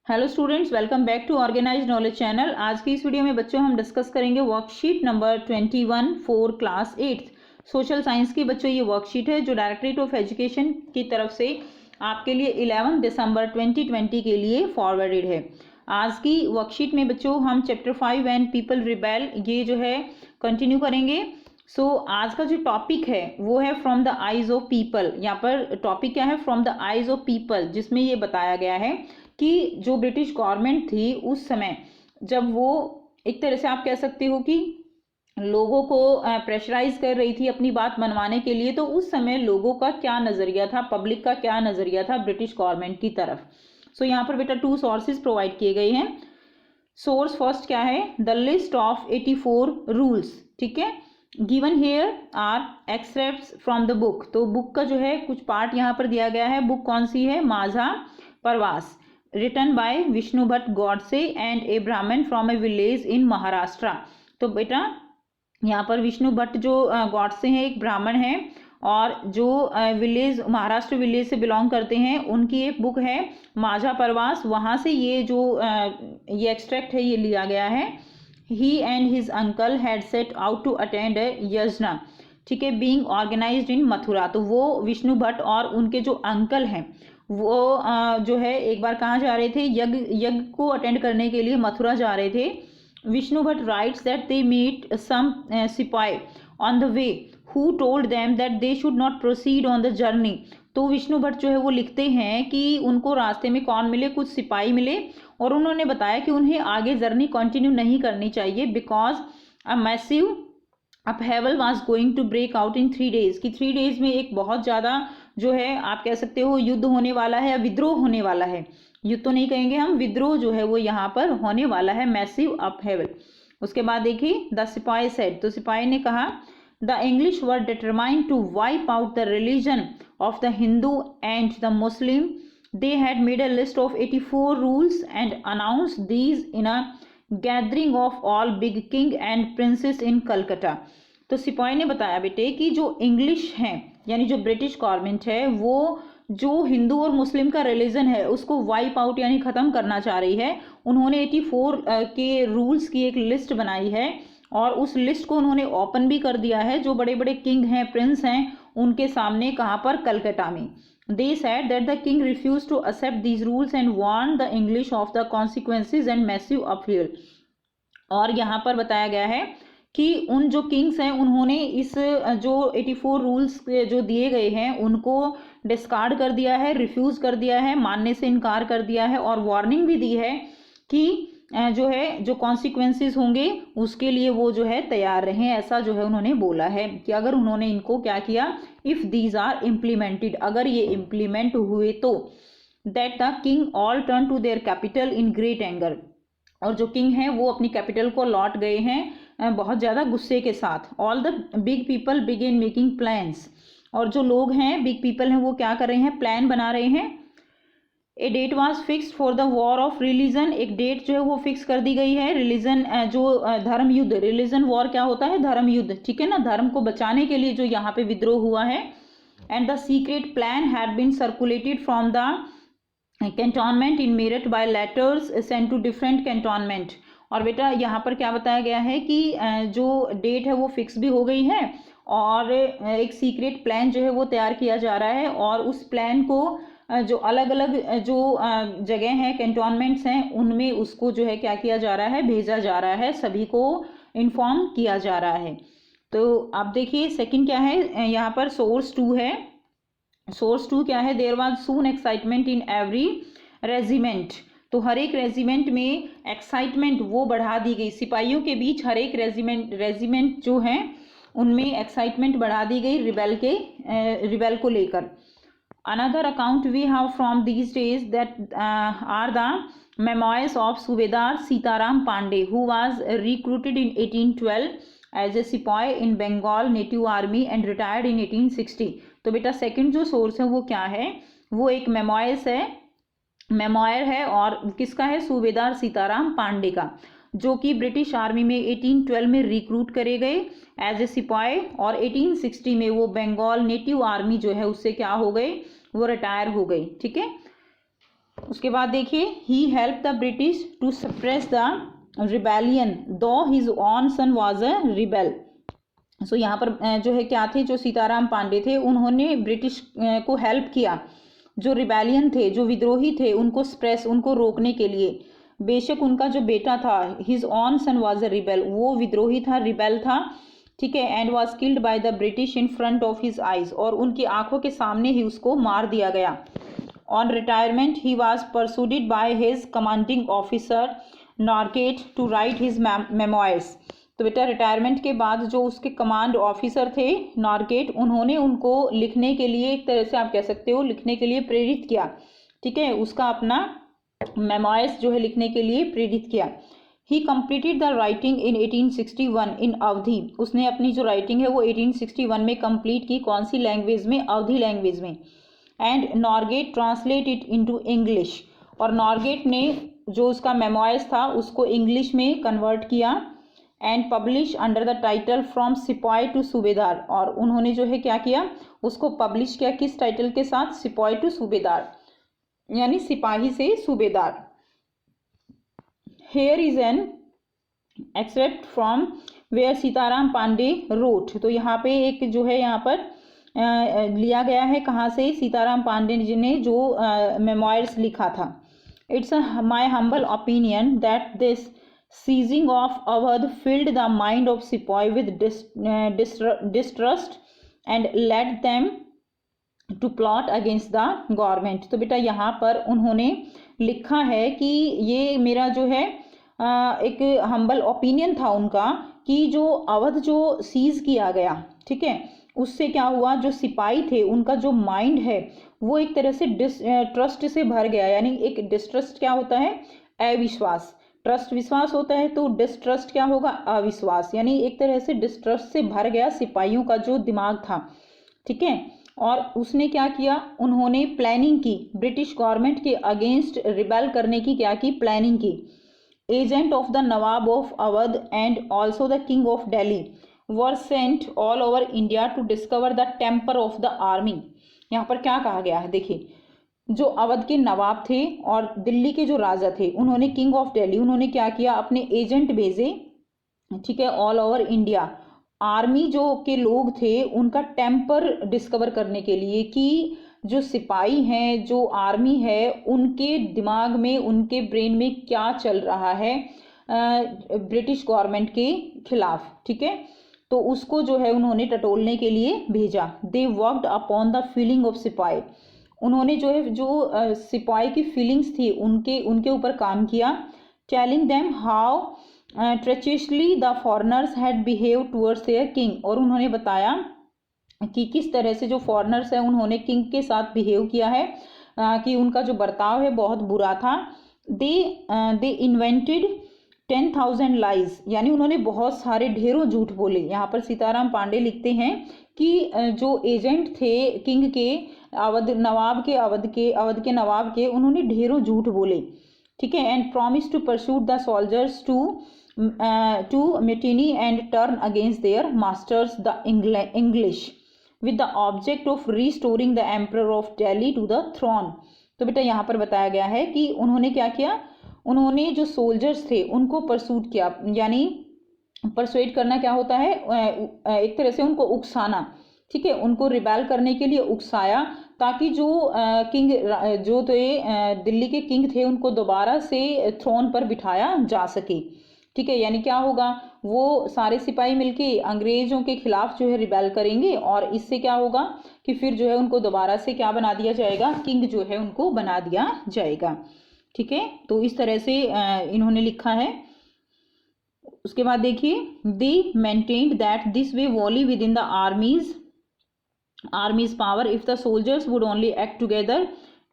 Hello students, welcome back to organised knowledge channel. आज की इस वीडियो में बच्चों हम डिस्कस करेंगे worksheet number 21 for class 8 social science की। बच्चों ये वर्कशीट है जो डायरेक्टरेट ऑफ एजुकेशन की तरफ से आपके लिए 11 दिसंबर 2020 के लिए फॉरवर्डेड है। आज की वर्कशीट में बच्चों हम चैप्टर 5 एंड पीपल रिबेल ये जो है कंटिन्यू करेंगे। आज का जो टॉपिक है वो है from the eyes of people. यहाँ पर टॉपिक क्या है? From the eyes of people, जिसमें ये बताया गया है कि जो ब्रिटिश गवर्नमेंट थी उस समय, जब वो एक तरह से आप कह सकते हो कि लोगों को प्रेशराइज कर रही थी अपनी बात मनवाने के लिए, तो उस समय लोगों का क्या नज़रिया था, पब्लिक का क्या नज़रिया था ब्रिटिश गवर्नमेंट की तरफ। यहाँ पर बेटा 2 सोर्सेज प्रोवाइड किए गए हैं। सोर्स फर्स्ट क्या है? The list of 84 rules. ठीक है, given here are extracts from the book. तो बुक का जो है कुछ पार्ट यहाँ पर दिया गया है। बुक कौन सी है? Majha Pravas, written by Vishnu Bhatt Godse and a Brahmin from a village in Maharashtra. तो बेटा यहाँ पर विष्णु भट्ट जो गॉडसे हैं एक ब्राह्मण है और जो विलेज महाराष्ट्र विलेज से बिलोंग करते हैं, उनकी एक बुक है माझा परवास। वहाँ से ये जो ये एक्सट्रैक्ट है ये लिया गया है। He and his uncle had set out to attend a yagna, ठीक है, बीइंग ऑर्गेनाइज्ड इन मथुरा। तो वो विष्णु भट्ट और उनके जो अंकल हैं वो जो है एक बार कहाँ जा रहे थे? यज्ञ को अटेंड करने के लिए मथुरा जा रहे थे। Vishnu Bhatt writes that they meet some sipahi on the way who told them that they should not proceed on the journey. तो विष्णु भट्ट जो है वो लिखते हैं कि उनको रास्ते में कौन मिले? कुछ सिपाही मिले और उन्होंने बताया कि उन्हें आगे जर्नी कंटिन्यू नहीं करनी चाहिए because a massive upheaval was going to break out in 3 days, कि 3 days में एक बहुत ज़्यादा जो है आप कह सकते हो युद्ध होने वाला है या विद्रोह होने वाला है। युद्ध तो नहीं कहेंगे हम, विद्रोह जो है वो यहाँ पर होने वाला है, मैसिव अपहेवल। उसके बाद देखिए द सिपाही सेड, तो सिपाही ने कहा the English were determined to wipe out the religion of the Hindu and the Muslim. They had made a list of 84 rules and announce these in a gathering of all big king and princes in Calcutta. तो सिपाही ने बताया बेटे कि जो English हैं यानी जो ब्रिटिश गवर्नमेंट है वो जो हिंदू और मुस्लिम का रिलीजन है उसको वाइप आउट यानी ख़त्म करना चाह रही है। उन्होंने 84 के रूल्स की एक लिस्ट बनाई है और उस लिस्ट को उन्होंने ओपन भी कर दिया है। जो बड़े बड़े किंग हैं, प्रिंस हैं, उनके सामने, कहाँ पर? कलकत्ता में। They said that the king refused to accept these rules and warned the English of the consequences and massive upheaval। और यहाँ पर बताया गया है कि उन जो किंग्स हैं उन्होंने इस जो 84 रूल्स जो दिए गए हैं उनको डिस्कार्ड कर दिया है, रिफ्यूज़ कर दिया है, मानने से इनकार कर दिया है और वार्निंग भी दी है कि जो है जो कॉन्सिक्वेंसेस होंगे उसके लिए वो जो है तैयार रहें। ऐसा जो है उन्होंने बोला है कि अगर उन्होंने इनको क्या किया, इफ़ दीज आर इम्प्लीमेंटेड, अगर ये इम्प्लीमेंट हुए तो that the king all turn to their capital in great anger. और जो किंग हैं वो अपनी कैपिटल को लौट गए हैं बहुत ज़्यादा गुस्से के साथ। All the big people begin making plans, और जो लोग हैं बिग पीपल हैं वो क्या कर रहे हैं? प्लान बना रहे हैं। A date was fixed for the war of religion, एक डेट जो है वो फिक्स कर दी गई है। रिलीजन जो धर्म युद्ध, रिलीजन वॉर क्या होता है? धर्म युद्ध, ठीक है ना, धर्म को बचाने के लिए जो यहाँ पे विद्रोह हुआ है। And the secret plan had been circulated from the cantonment in Meerut by letters send to different cantonment. और बेटा यहाँ पर क्या बताया गया है कि जो डेट है वो फिक्स भी हो गई है और एक सीक्रेट प्लान जो है वो तैयार किया जा रहा है और उस प्लान को जो अलग अलग जो जगह हैं, कैंटोनमेंट्स हैं, उनमें उसको जो है क्या किया जा रहा है? भेजा जा रहा है, सभी को इन्फॉर्म किया जा रहा है। तो आप देखिए सेकंड क्या है यहाँ पर? सोर्स 2 है। सोर्स 2 क्या है? There was soon excitement in every regiment. तो हर एक रेजिमेंट में एक्साइटमेंट वो बढ़ा दी गई, सिपाहियों के बीच हर एक रेजिमेंट जो हैं उनमें एक्साइटमेंट बढ़ा दी गई रिबेल को लेकर। Another account we have from these days that are the memoirs of Subedar Sitaram Pandey, who was recruited in 1812 as a sepoy in Bengal Native Army and retired in 1860। तो बेटा second जो source है वो क्या है? वो एक memoir है और किसका है? सूबेदार सीताराम पांडे का, जो कि ब्रिटिश आर्मी में 1812 में रिक्रूट करे गए एज ए सिपाही और 1860 में वो बंगाल नेटिव आर्मी जो है उससे क्या हो गए? वो रिटायर हो गई। ठीक है, उसके बाद देखिए, he help the British to suppress the rebellion though his own son was a rebel. So यहाँ पर जो है क्या थे, जो सीताराम पांडे थे उन्होंने ब्रिटिश को हेल्प किया, जो रिबेलियन थे, जो विद्रोही थे, उनको सप्रेस, उनको रोकने के लिए। बेशक उनका जो बेटा था, his own son was a rebel, वो विद्रोही था, रिबेल था, ठीक है, and was killed by the British in front of his eyes, और उनकी आंखों के सामने ही उसको मार दिया गया। On retirement he was persuaded by his commanding officer Norgate to write his memoirs. तो बेटा रिटायरमेंट के बाद जो उसके कमांड ऑफिसर थे नॉर्गेट, उन्होंने उनको लिखने के लिए, एक तरह से आप कह सकते हो लिखने के लिए प्रेरित किया, ठीक है, उसका अपना मेमोइर्स जो है लिखने के लिए प्रेरित किया। ही कंप्लीटेड द राइटिंग इन 1861 इन अवधि, उसने अपनी जो राइटिंग है वो 1861 में कंप्लीट की। कौन सी लैंग्वेज में? अवधि लैंग्वेज में। And NOR gate translate it into English, और नॉर्गेट ने जो उसका मेमोइर्स था उसको इंग्लिश में कन्वर्ट किया। And publish under the title from सिपाही टू सूबेदार, और उन्होंने जो है क्या किया, उसको पब्लिश किया, किस टाइटल के साथ? सिपाही टू सूबेदार, यानी सिपाही से सूबेदार। Here is an except from where Sitaram Pandey wrote, तो यहाँ पे एक जो है यहाँ पर लिया गया है, कहाँ से? सीताराम पांडे जी ने जो मेमोइर्स लिखा था। It's my humble opinion that this seizing of Awadh filled the mind of sipahi with distrust and led them to plot against the government. तो बेटा यहाँ पर उन्होंने लिखा है कि ये मेरा जो है एक हम्बल ओपिनियन था उनका, कि जो अवध जो सीज किया गया, ठीक है, उससे क्या हुआ, जो सिपाही थे उनका जो माइंड है वो एक तरह से ट्रस्ट से भर गया। यानी एक डिस्ट्रस्ट क्या होता है? अविश्वास। ट्रस्ट विश्वास होता है, तो डिस्ट्रस्ट क्या होगा? अविश्वास। यानी एक तरह से डिस्ट्रस्ट से भर गया सिपाहियों का जो दिमाग था, ठीक है। और उसने क्या किया, उन्होंने प्लानिंग की, ब्रिटिश गवर्नमेंट के अगेंस्ट रिबेल करने की क्या की? प्लानिंग की। Agent of the nawab of Awadh and also the king of Delhi were sent all over India to discover the temper of the army. यहाँ पर क्या कहा गया है, देखिए, जो अवध के नवाब थे और दिल्ली के जो राजा थे, उन्होंने किंग ऑफ दिल्ली, उन्होंने क्या किया, अपने एजेंट भेजे, ठीक है, ऑल ओवर इंडिया, आर्मी जो के लोग थे उनका टेम्पर डिस्कवर करने के लिए, कि जो सिपाही हैं, जो आर्मी है, उनके दिमाग में, उनके ब्रेन में क्या चल रहा है ब्रिटिश गवर्नमेंट के खिलाफ, ठीक है। तो उसको जो है उन्होंने टटोलने के लिए भेजा। They worked upon the feeling of सिपाही, उन्होंने जो है जो सिपाही की फीलिंग्स थी उनके ऊपर काम किया। Telling them how treacherously the foreigners had behave towards their king, और उन्होंने बताया कि किस तरह से जो फॉरेनर्स हैं उन्होंने किंग के साथ बिहेव किया है, कि उनका जो बर्ताव है बहुत बुरा था। दे इन्वेंटेड 10,000 लाइज, यानी उन्होंने बहुत सारे ढेरों झूठ बोले। यहाँ पर सीताराम पांडे लिखते हैं कि जो एजेंट थे किंग के, अवध के नवाब के, उन्होंने ढेरों झूठ बोले, ठीक है। And promise to pursue the soldiers to mutiny and turn against their masters the English with the object of restoring the emperor of Delhi to the throne. तो बेटा यहाँ पर बताया गया है कि उन्होंने क्या किया, उन्होंने जो सोल्जर्स थे उनको परसूट किया, यानी परसुएड करना क्या होता है, एक तरह से उनको उकसाना, ठीक है, उनको रिबेल करने के लिए उकसाया, ताकि जो किंग जो थे दिल्ली के किंग थे उनको दोबारा से थ्रोन पर बिठाया जा सके, ठीक है। यानी क्या होगा, वो सारे सिपाही मिलके अंग्रेजों के खिलाफ जो है रिबेल करेंगे, और इससे क्या होगा कि फिर जो है उनको दोबारा से क्या बना दिया जाएगा, किंग जो है उनको बना दिया जाएगा, ठीक है। तो इस तरह से इन्होंने लिखा है। उसके बाद देखिए, they maintained that this way wholly within the army's power if the soldiers would only act together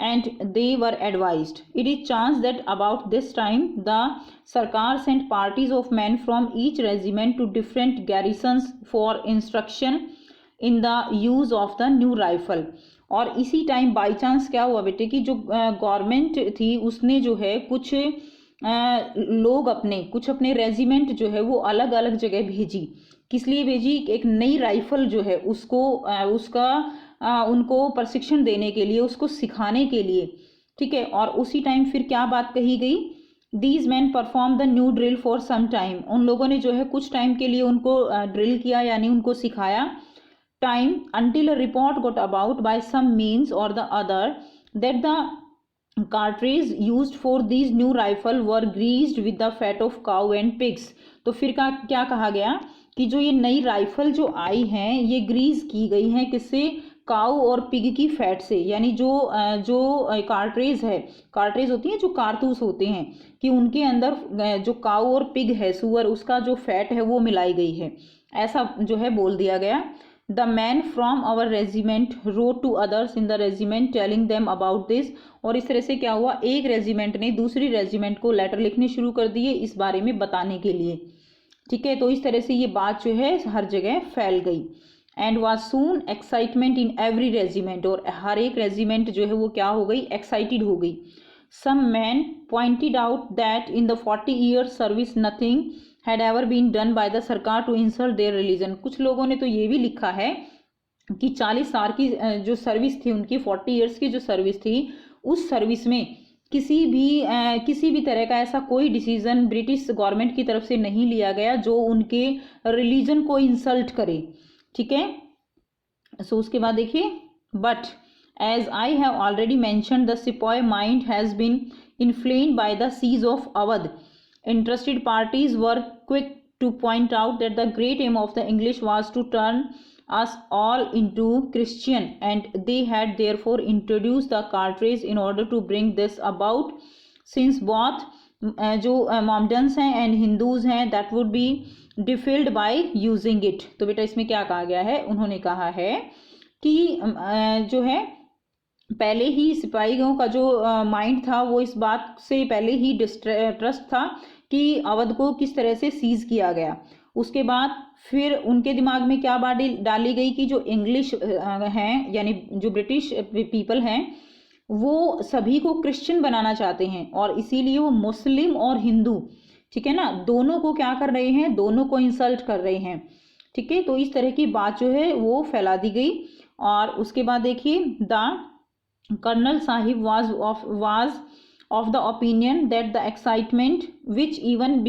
and they were advised. It is chance that about this time the Sarkar sent parties of men from each regiment to different garrisons for instruction in the use of the new rifle. और इसी time by chance क्या हुआ बेटे कि जो government थी उसने जो है कुछ लोग कुछ अपने रेजिमेंट जो है वो अलग अलग जगह भेजी। किस लिए भेजी? एक नई राइफल जो है उसको उनको प्रशिक्षण देने के लिए, उसको सिखाने के लिए, ठीक है। और उसी टाइम फिर क्या बात कही गई, these man perform the new drill for some time, उन लोगों ने जो है कुछ टाइम के लिए उनको ड्रिल किया यानी उनको सिखाया, time until a report got about by some means or the other that the cartridge used for these new rifle were greased with the fat of cow and pigs। तो फिर क्या कहा गया कि जो ये नई राइफल जो आई हैं ये ग्रीस की गई हैं किससे, काऊ और पिग की फैट से, यानी जो कार्ट्रेज है, कार्ट्रेज होती है जो कारतूस होते हैं कि उनके अंदर जो काऊ और पिग है सुअर उसका जो फैट है वो मिलाई गई है, ऐसा जो है बोल दिया गया। The man from our regiment wrote to others in the regiment telling them about this. और इस तरह से क्या हुआ, एक रेजिमेंट ने दूसरी रेजिमेंट को लेटर लिखने शुरू कर दिए इस बारे में बताने के लिए, ठीक है। तो इस तरह से ये बात जो है हर जगह फैल गई। And was soon excitement in every regiment, और हर एक रेजिमेंट जो है वो क्या हो गई, एक्साइटेड हो गई। Some man pointed out that in the 40 year service nothing had ever been done by the sarkar to insult their religion. कुछ लोगों ने तो ये भी लिखा है कि 40 साल की जो सर्विस थी उनकी, 40 ईयर्स की जो सर्विस थी, उस सर्विस में किसी भी तरह का ऐसा कोई डिसीजन ब्रिटिश गवर्नमेंट की तरफ से नहीं लिया गया जो उनके रिलीजन को इंसल्ट करे, ठीक है। सो उसके बाद देखिए, but as I have already mentioned the sepoy mind has been inflamed by the seize of Awadh. Interested parties were quick to point out that the great aim of the English was to turn us all into Christian, and they had therefore introduced the cartridge in order to bring this about, since both जो Mohammedans हैं and Hindus हैं that would be defiled by using it। तो बेटा इसमें क्या कहा गया है, उन्होंने कहा है कि जो है पहले ही सिपाहियों का जो माइंड था वो इस बात से पहले ही डिस्ट्रस्ट था कि अवध को किस तरह से सीज किया गया। उसके बाद फिर उनके दिमाग में क्या बात डाली गई कि जो इंग्लिश हैं यानी जो ब्रिटिश पीपल हैं वो सभी को क्रिश्चियन बनाना चाहते हैं, और इसीलिए वो मुस्लिम और हिंदू, ठीक है ना, दोनों को क्या कर रहे हैं, दोनों को इंसल्ट कर रहे हैं, ठीक है। तो इस तरह की बात जो है वो फैला दी गई। और उसके बाद देखिए, the colonel sahib was of the opinion that the excitement, which even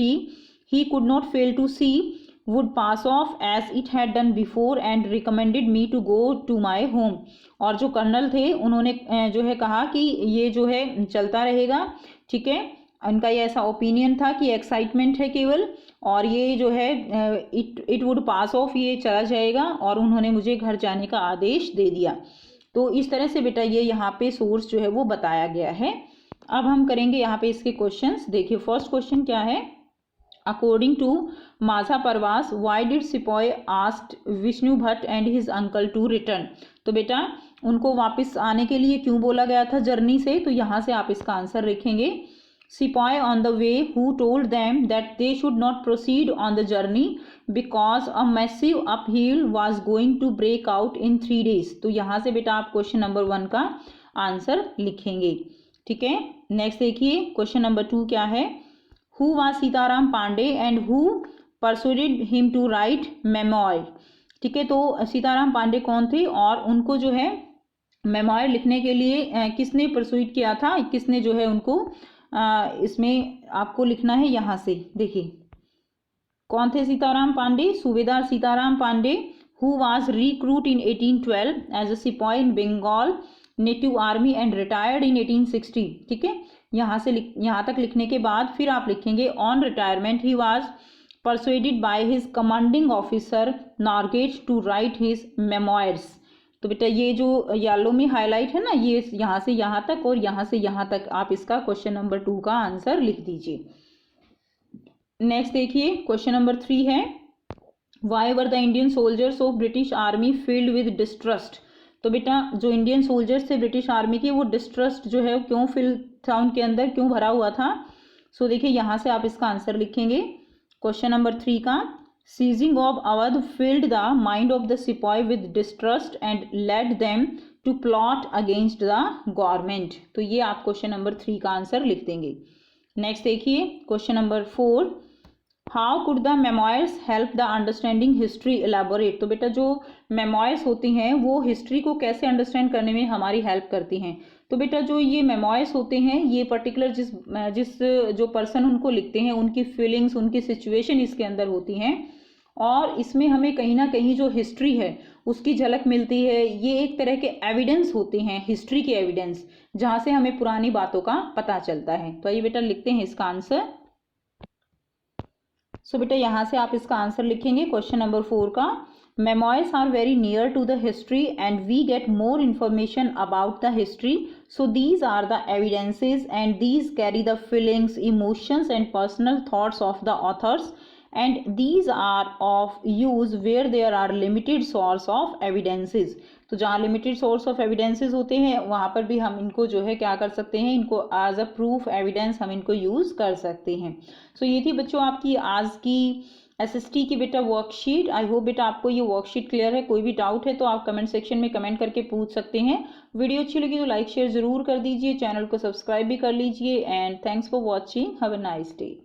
he could not fail to see, would pass off as it had done before, and recommended me to go to my home। और जो colonel थे उन्होंने जो है कहा कि ये जो है चलता रहेगा, ठीक है। उनका ये ऐसा ओपिनियन था कि एक्साइटमेंट है केवल, और ये जो है इट वुड पास ऑफ, ये चला जाएगा, और उन्होंने मुझे घर जाने का आदेश दे दिया। तो इस तरह से बेटा ये यहाँ पे सोर्स जो है वो बताया गया है। अब हम करेंगे यहाँ पे इसके क्वेश्चंस। देखिए फर्स्ट क्वेश्चन क्या है, according to Majha Pravas why did sepoy asked Vishnu Bhatt and his uncle to return. तो बेटा उनको वापस आने के लिए क्यों बोला गया था जर्नी से, तो यहाँ से आप इसका आंसर लिखेंगे। Sepoy on the way who told them that they should not proceed on the journey because a massive upheaval was going to break out in 3 days। तो यहाँ से बेटा आप क्वेश्चन नंबर 1 का आंसर लिखेंगे, ठीक है। नेक्स्ट देखिए क्वेश्चन नंबर 2 क्या है, who was Sitaram Pandey and who persuaded him to write memoir. ठीक है, तो सीताराम पांडे कौन थे और उनको जो है मेमोयर लिखने के लिए किसने परसुएड किया था, किसने जो है उनको इसमें आपको लिखना है यहाँ से। देखिए कौन थे Sitaram Pande, subedar Sitaram Pande who was recruit in 1812 as a sipahi in Bengal native army and retired in 1860। ठीक है, यहाँ से यहाँ तक लिखने के बाद फिर आप लिखेंगे on retirement he was persuaded by his commanding officer Norgate to write his memoirs. तो बेटा ये जो येलो में हाईलाइट है ना, ये यहाँ से यहाँ तक और यहाँ से यहाँ तक आप इसका क्वेश्चन नंबर 2 का आंसर लिख दीजिए। नेक्स्ट देखिए क्वेश्चन नंबर 3 है, why were the Indian soldiers of British army filled with distrust. तो बेटा जो इंडियन सोल्जर्स थे ब्रिटिश आर्मी के, वो डिस्ट्रस्ट जो है क्यों फिल था उनके अंदर, क्यों भरा हुआ था। सो देखिए यहाँ से आप इसका आंसर लिखेंगे क्वेश्चन नंबर 3 का, seizing of Awadh filled the mind of the sipahi with distrust and led them to plot against the government. तो ये आप क्वेश्चन नंबर 3 का आंसर लिख देंगे। नेक्स्ट देखिए question number 4, how could the memoirs help the understanding history elaborate. तो बेटा जो मेमोयर्स होती हैं वो हिस्ट्री को कैसे अंडरस्टैंड करने में हमारी हेल्प करती हैं। तो बेटा जो ये मेमोइर्स होते हैं ये पर्टिकुलर जिस जो पर्सन उनको लिखते हैं उनकी फीलिंग्स, उनकी सिचुएशन इसके अंदर होती हैं, और इसमें हमें कहीं ना कहीं जो हिस्ट्री है उसकी झलक मिलती है। ये एक तरह के एविडेंस होते हैं, हिस्ट्री के एविडेंस, जहाँ से हमें पुरानी बातों का पता चलता है। तो ये बेटा लिखते हैं इसका आंसर। सो बेटा यहाँ से आप इसका आंसर लिखेंगे क्वेश्चन नंबर 4 का। Memoirs are very near to the history and we get more information about the history. So these are the evidences and these carry the feelings, emotions and personal thoughts of the authors, and these are of use where there are limited source of evidences. तो जहाँ limited source of evidences होते हैं वहाँ पर भी हम इनको जो है क्या कर सकते हैं, इनको एज अ प्रूफ एविडेंस हम इनको यूज़ कर सकते हैं। सो ये थी बच्चों आपकी आज की एसएसटी की बेटा वर्कशीट। आई होप बेटा आपको ये वर्कशीट क्लियर है। कोई भी डाउट है तो आप कमेंट सेक्शन में कमेंट करके पूछ सकते हैं। वीडियो अच्छी लगी तो लाइक शेयर ज़रूर कर दीजिए, चैनल को सब्सक्राइब भी कर लीजिए, and thanks for watching. Have a nice day.